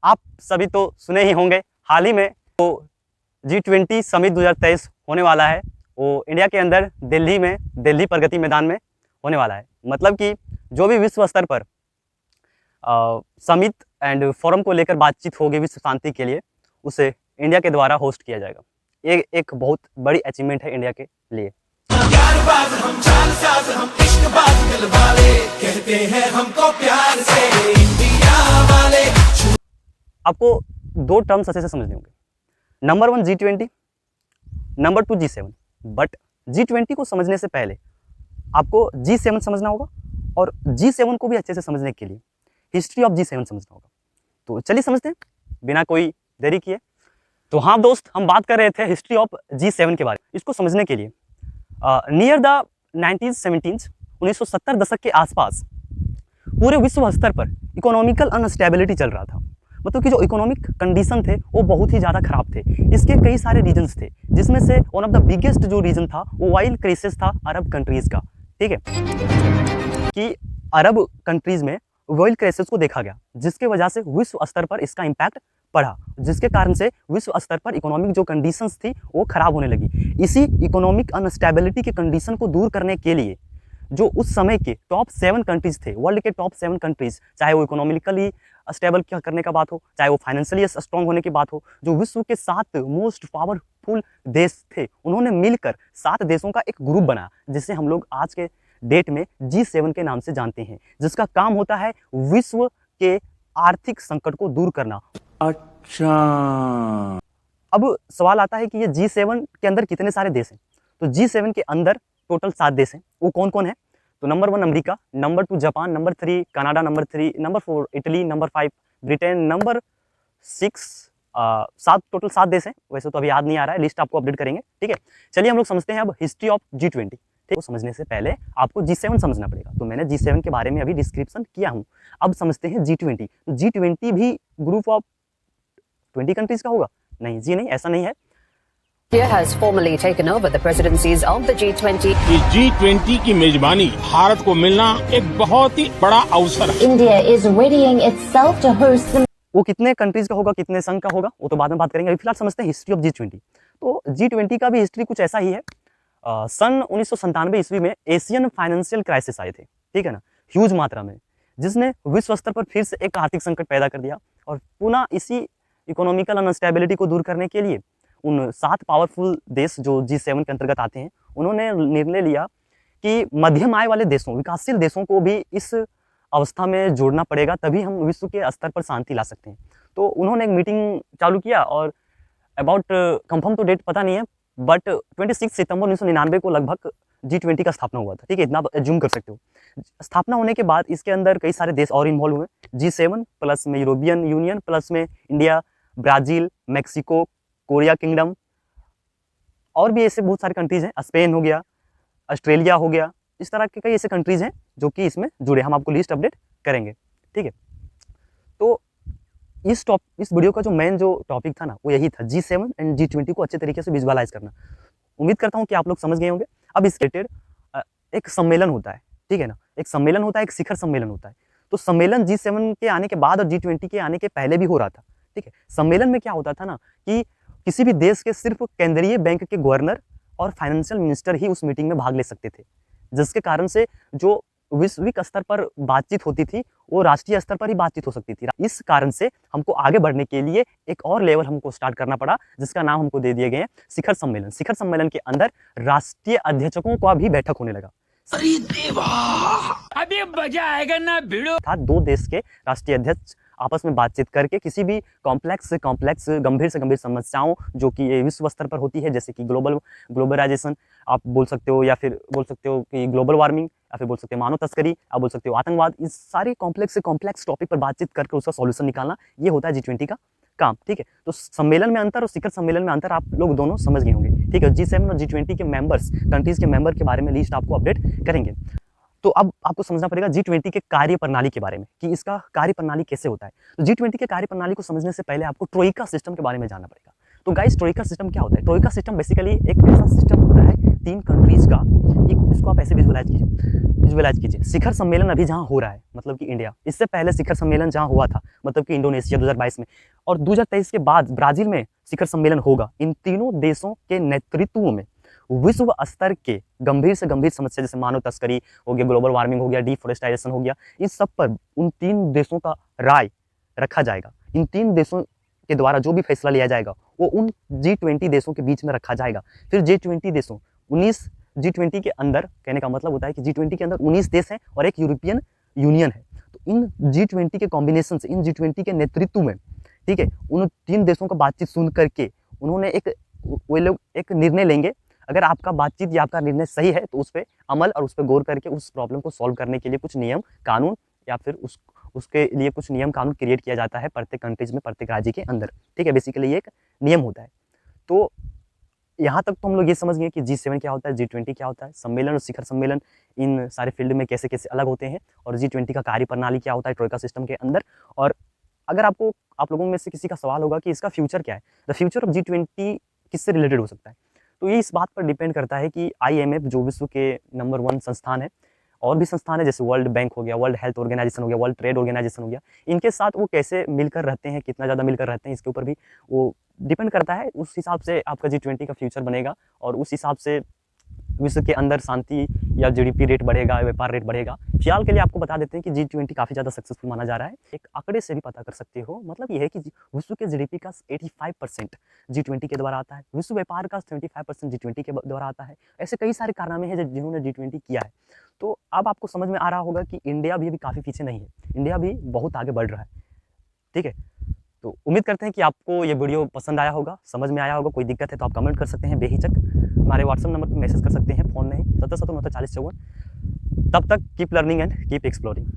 आप सभी तो सुने ही होंगे, हाल ही में तो G20 समिट 2023 होने वाला है। वो इंडिया के अंदर दिल्ली में, दिल्ली प्रगति मैदान में होने वाला है। मतलब कि जो भी विश्व स्तर पर समिट एंड फोरम को लेकर बातचीत होगी विश्व शांति के लिए, उसे इंडिया के द्वारा होस्ट किया जाएगा। ये एक बहुत बड़ी अचीवमेंट है इंडिया के लिए। हम चालसाज, हम इश्कबाज दिल वाले, कहते हैं हमको प्यार से इंडिया वाले। आपको दो टर्म्स अच्छे से समझने होंगे। Number 1 G20, number 2 G7। But G20 को समझने से पहले आपको G7 समझना होगा, और G7 को भी अच्छे से समझने के लिए हिस्ट्री ऑफ G7 समझना होगा। तो चलिए समझते हैं बिना कोई देरी किए। तो हाँ दोस्त, हम बात कर रहे थे हिस्ट्री ऑफ G7 के बारे में। इसको समझने के लिए नियर द 1970s 1970 दशक के आसपास पूरे विश्व स्तर पर इकोनॉमिकल अनस्टेबिलिटी चल रहा था। मतलब कि जो इकोनॉमिक कंडीशन थे वो बहुत ही ज़्यादा खराब थे। इसके कई सारे रीजन्स थे, जिसमें से वन ऑफ द बिगेस्ट जो रीजन था वो ऑयल क्राइसिस था अरब कंट्रीज़ का। ठीक है, कि अरब कंट्रीज़ में ऑयल क्राइसिस को देखा गया, जिसके वजह से विश्व स्तर पर इसका इम्पैक्ट पड़ा, जिसके कारण से विश्व स्तर पर इकोनॉमिक जो कंडीशंस थी वो खराब होने लगी। इसी इकोनॉमिक अनस्टेबिलिटी के कंडीशन को दूर करने के लिए जो उस समय के टॉप 7 कंट्रीज थे, वर्ल्ड के टॉप 7 कंट्रीज, चाहे वो इकोनॉमिकली स्टेबल करने का बात हो, चाहे वो फाइनेंशियली स्ट्रॉन्ग होने की बात हो, जो विश्व के 7 मोस्ट पावरफुल देश थे, उन्होंने मिलकर 7 देशों का एक ग्रुप बना, जिसे हम लोग आज के डेट में G7 के नाम से जानते हैं, जिसका काम होता है विश्व के आर्थिक संकट को दूर करना। अच्छा, अब सवाल आता है कि ये G7 के अंदर कितने सारे देश हैं। तो G7 के अंदर टोटल 7 देश हैं। वो कौन कौन है? तो number 1 America, number 2 Japan, number 3 Canada, number 4 Italy, number 5 Britain, number 6 7 total 7 देश हैं। वैसे तो अभी याद नहीं आ रहा है, लिस्ट आपको अपडेट करेंगे। ठीक है, चलिए हम लोग समझते हैं अब हिस्ट्री ऑफ G20। ठीक, समझने से पहले आपको G7 समझना पड़ेगा। तो मैंने G7 के बारे में अभी डिस्क्रिप्शन किया हूँ। अब समझते हैं G20। तो G20 भी ग्रुप ऑफ 20 कंट्रीज का होगा? नहीं जी, नहीं, ऐसा नहीं है। India has formally taken over the presidencies of the G20. इस G20 की मेजबानी भारत को मिलना एक बहुत ही बड़ा अवसर है। India is readying itself to host the वो कितने कंट्रीज का होगा, कितने संघ का होगा, वो तो बाद में बात करेंगे। अभी फिलहाल समझते हैं हिस्ट्री ऑफ G20। तो G20 का भी हिस्ट्री कुछ ऐसा ही है। सन 1997 ईस्वी में एशियन फाइनेंशियल क्राइसिस आए थे, ठीक है ना, ह्यूज मात्रा में, जिसने विश्व स्तर पर फिर से एक आर्थिक संकट पैदा कर दिया। और पुनः इसी इकोनॉमिकल अनस्टेबिलिटी को दूर करने के लिए उन 7 पावरफुल देश जो G7 के अंतर्गत आते हैं, उन्होंने निर्णय लिया कि मध्यम आय वाले देशों, विकासशील देशों को भी इस अवस्था में जोड़ना पड़ेगा, तभी हम विश्व के स्तर पर शांति ला सकते हैं। तो उन्होंने एक मीटिंग चालू किया, और अबाउट कंफर्म तो डेट पता नहीं है, बट 26 सितंबर 1999 को लगभग G20 का स्थापना हुआ था। ठीक है, इतना एज्यूम कर सकते हो। स्थापना होने के बाद इसके अंदर कई सारे देश और इन्वॉल्व हुए। G7 प्लस में यूरोपियन यूनियन, प्लस में India, Brazil, Mexico, Korea kingdom, और भी ऐसे बहुत सारे कंट्रीज हैं। स्पेन हो गया, ऑस्ट्रेलिया हो गया, इस तरह के कई ऐसे कंट्रीज हैं जो कि इसमें जुड़े। हम आपको लिस्ट अपडेट करेंगे। ठीक है, तो इस वीडियो का जो मेन जो टॉपिक था ना, वो यही था, G7 एंड G20 को अच्छे तरीके से विजुअलाइज करना। उम्मीद करता हूँ कि आप लोग समझ गए होंगे। अब इस रिलेटेड एक सम्मेलन होता है, ठीक है ना, एक सम्मेलन होता है, एक शिखर सम्मेलन होता है। तो सम्मेलन G7 के आने के बाद और G20 के आने के पहले भी हो रहा था। ठीक है, सम्मेलन में क्या होता था ना, कि किसी भी देश के सिर्फ केंद्रीय बैंक के गवर्नर और फाइनेंशियल मिनिस्टर ही उस मीटिंग में भाग ले सकते थे, जिसके कारण से जो वैश्विक स्तर पर बातचीत होती थी वो राष्ट्रीय स्तर पर ही बातचीत हो सकती थी। इस कारण से हमको आगे बढ़ने के लिए एक और लेवल हमको स्टार्ट करना पड़ा, जिसका नाम हमको दे दिए गए हैं शिखर सम्मेलन। शिखर सम्मेलन के अंदर राष्ट्रीय अध्यक्षों का भी बैठक होने लगा। अरे देवा, अभी मजा आएगा ना भिड़ो। था 2 देश के राष्ट्रीय अध्यक्ष आपस में बातचीत करके किसी भी कॉम्प्लेक्स गंभीर से गंभीर समस्याओं जो कि विश्व स्तर पर होती है, जैसे कि ग्लोबलाइजेशन आप बोल सकते हो, या फिर बोल सकते हो कि ग्लोबल वार्मिंग, या फिर बोल सकते हो मानव तस्करी, आप बोल सकते हो आतंकवाद, इस सारे कॉम्प्लेक्स टॉपिक पर बातचीत करके उसका सॉल्यूशन निकालना, ये होता है G20 का काम। ठीक है, तो सम्मेलन में अंतर और शिखर सम्मेलन में अंतर आप लोग दोनों समझ गए होंगे। ठीक है, G7 और G20 के मेंबर्स, कंट्रीज के मेंबर के बारे में लिस्ट आपको अपडेट करेंगे। तो अब आपको समझना पड़ेगा G20 के कार्य प्रणाली के बारे में, कि इसका कार्य प्रणाली कैसे होता है। तो G20 के कार्य प्रणाली को समझने से पहले आपको ट्रोइका सिस्टम के बारे में जानना पड़ेगा। तो गाइस ट्रोइका सिस्टम क्या होता है? ट्रोइका सिस्टम बेसिकली एक ऐसा सिस्टम होता है 3 कंट्रीज का, इसको आप ऐसे विजुअलाइज कीजिए। शिखर सम्मेलन अभी जहाँ हो रहा है, मतलब कि इंडिया, इससे पहले शिखर सम्मेलन जहाँ हुआ था, मतलब कि इंडोनेशिया 2022 में, और 2023 के बाद ब्राजील में शिखर सम्मेलन होगा। इन तीनों देशों के नेतृत्व में विश्व स्तर के गंभीर से गंभीर समस्या जैसे मानव तस्करी हो गया, ग्लोबल वार्मिंग हो गया, डिफॉरेस्टेशन हो गया, इस सब पर उन 3 देशों का राय रखा जाएगा। इन 3 देशों के द्वारा जो भी फैसला लिया जाएगा वो उन G20 देशों के बीच में रखा जाएगा। फिर G20 देशों 19 G20 के अंदर, कहने का मतलब होता है कि G20 के अंदर 19 देश हैं और एक यूरोपियन यूनियन है। तो इन G20 के कॉम्बिनेशन से, इन G20 के नेतृत्व में, ठीक है, उन 3 देशों का बातचीत सुन करके उन्होंने वो लोग एक निर्णय लेंगे। अगर आपका बातचीत या आपका निर्णय सही है तो उस पर अमल और उस पर गौर करके उस प्रॉब्लम को सॉल्व करने के लिए कुछ नियम कानून या फिर उसके लिए कुछ नियम कानून क्रिएट किया जाता है प्रत्येक कंट्रीज में, प्रत्येक राज्य के अंदर, ठीक है। बेसिकली ये एक नियम होता है। तो यहाँ तक तो हम लोग ये समझ गए कि G7 क्या होता है, G20 क्या होता है, सम्मेलन और शिखर सम्मेलन इन सारे फील्ड में कैसे कैसे अलग होते हैं, और G20 का कार्य प्रणाली क्या होता है ट्रोइका सिस्टम के अंदर। और अगर आप लोगों में से किसी का सवाल होगा कि इसका फ्यूचर क्या है, द फ्यूचर ऑफ G20 किससे रिलेटेड हो सकता है, तो ये इस बात पर डिपेंड करता है कि IMF जो विश्व के नंबर 1 संस्थान है, और भी संस्थान है जैसे वर्ल्ड बैंक हो गया, वर्ल्ड हेल्थ ऑर्गेनाइजेशन हो गया, वर्ल्ड ट्रेड ऑर्गेनाइजेशन हो गया, इनके साथ वो कैसे मिलकर रहते हैं, कितना ज़्यादा मिलकर रहते हैं, इसके ऊपर भी वो डिपेंड करता है। उस हिसाब से आपका G20 का फ्यूचर बनेगा, और उस हिसाब से विश्व के अंदर शांति या GDP रेट बढ़ेगा, व्यापार रेट बढ़ेगा। फिलहाल के लिए आपको बता देते हैं कि G20 काफ़ी ज़्यादा सक्सेसफुल माना जा रहा है। एक आंकड़े से भी पता कर सकते हो, मतलब ये है कि विश्व के GDP का 85% G20 के द्वारा आता है, विश्व व्यापार का 75% G20 के द्वारा आता है। ऐसे कई सारे कारनामे हैं जिन्होंने G20 किया है। तो अब आपको समझ में आ रहा होगा कि इंडिया भी अभी काफ़ी पीछे नहीं है, इंडिया भी बहुत आगे बढ़ रहा है, ठीक है। तो उम्मीद करते हैं कि आपको ये वीडियो पसंद आया होगा, समझ में आया होगा। कोई दिक्कत है तो आप कमेंट कर सकते हैं बेहिचक, हमारे व्हाट्सएप नंबर पर मैसेज कर सकते हैं, फ़ोन नहीं 77 69 40 54। तब तक keep learning and keep exploring.